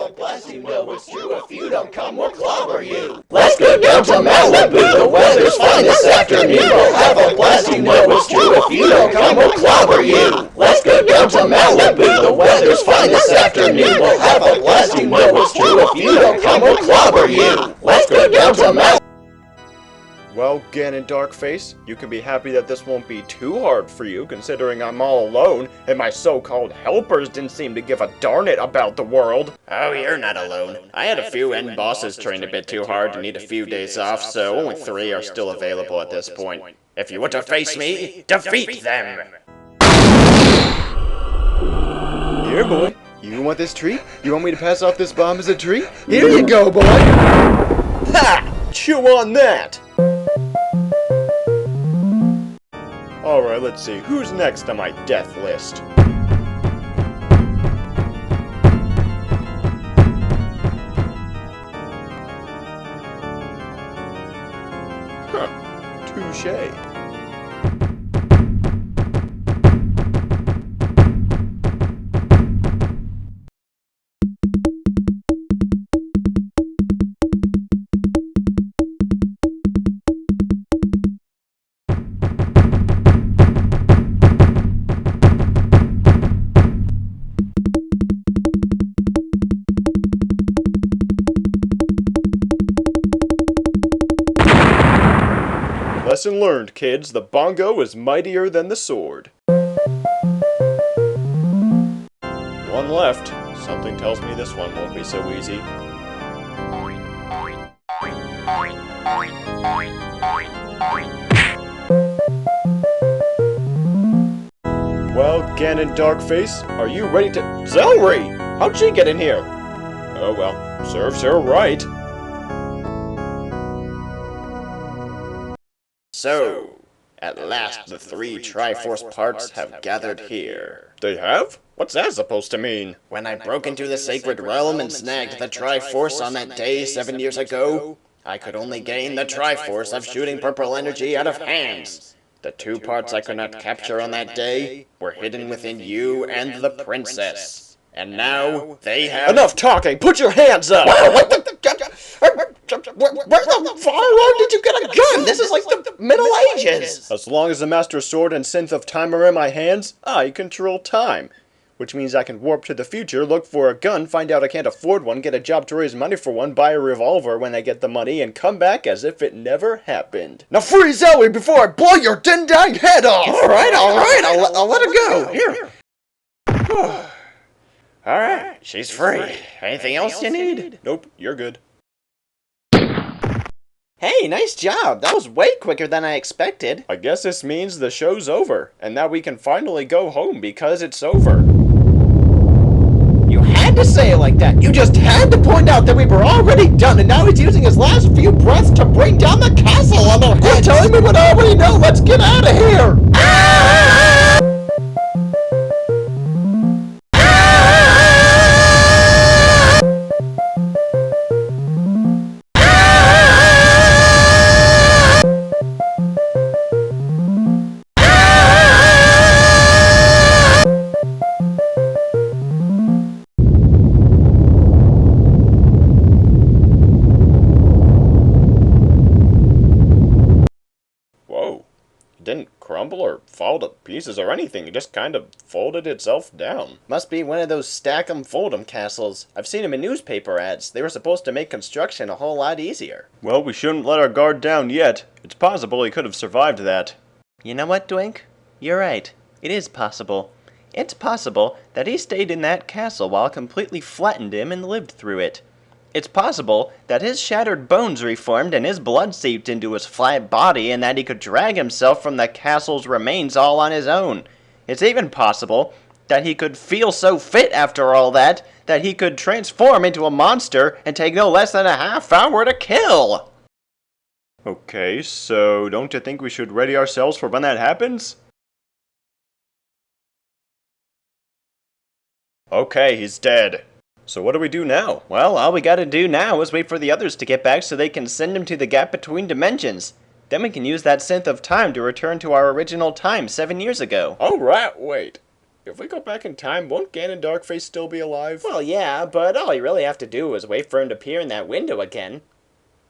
a blast, you know it's true. If you don't come, we'll clobber you. Let's go down to Malibu, the weather's fine this afternoon. We'll have a blast, you know it's true. If you don't come, we'll clobber you. Let's go down to Malibu, the weather's fine this afternoon. We'll have a blast, you know it's true. If you don't come, we'll clobber you. Let's go down to Malibu. Well, Ganondarkface, you can be happy that this won't be too hard for you, considering I'm all alone, and my so-called helpers didn't seem to give a darn it about the world. Oh, you're not alone. I had a few end bosses trained a bit too hard to need a few days off, so only 3 are still available at this point. If you want to face me, defeat them! Here, boy. You want this treat? You want me to pass off this bomb as a treat? Here you go, boy! Ha! Chew on that! Alright, let's see. Who's next on my death list? Huh. Touché. Lesson learned, kids. The bongo is mightier than the sword. One left. Something tells me this one won't be so easy. Well, Ganondarkface, are you ready to— Zelry! How'd she get in here? Oh well, serves her right. So, at last the 3 Triforce parts have gathered here. They have? What's that supposed to mean? When I broke into the Sacred Realm and snagged the Triforce on that day 7 years ago, I could only gain the Triforce of shooting purple energy out of hands. The 2 parts I could not capture on that day were hidden within you and the princess. And now, they have— Enough talking! Put your hands up! What the— Where the far did you get a gun? This is like the Middle Ages! As long as the Master Sword and Synth of Time are in my hands, I control time. Which means I can warp to the future, look for a gun, find out I can't afford one, get a job to raise money for one, buy a revolver when I get the money, and come back as if it never happened. Now free Zelry before I blow your ding-dang head off! Alright, I'll let her go. Here. Alright, she's free. Anything else you need? Nope, you're good. Hey, nice job. That was way quicker than I expected. I guess this means the show's over, and that we can finally go home because it's over. You had to say it like that. You just had to point out that we were already done, and now he's using his last few breaths to bring down the castle on their heads. Quit telling me what I already know. Let's get out of here. Didn't crumble or fall to pieces or anything. It just kind of folded itself down. Must be one of those stack 'em fold 'em castles. I've seen them in newspaper ads. They were supposed to make construction a whole lot easier. Well, we shouldn't let our guard down yet. It's possible he could have survived that. You know what, Dwink? You're right. It is possible. It's possible that he stayed in that castle while it completely flattened him and lived through it. It's possible that his shattered bones reformed and his blood seeped into his flat body and that he could drag himself from the castle's remains all on his own. It's even possible that he could feel so fit after all that he could transform into a monster and take no less than a half hour to kill. Okay, so don't you think we should ready ourselves for when that happens? Okay, he's dead. So what do we do now? Well, all we gotta do now is wait for the others to get back so they can send him to the gap between dimensions. Then we can use that synth of time to return to our original time 7 years ago. Alright, wait. If we go back in time, won't Ganondarkface still be alive? Well, yeah, but all you really have to do is wait for him to appear in that window again.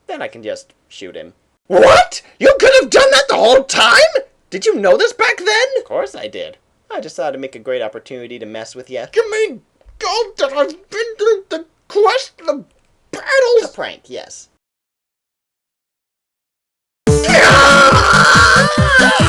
Then I can just shoot him. What? You could have done that the whole time? Did you know this back then? Of course I did. I just thought it'd make a great opportunity to mess with you. You mean God that I've been through the quest, the battles? A prank, yes. Ah!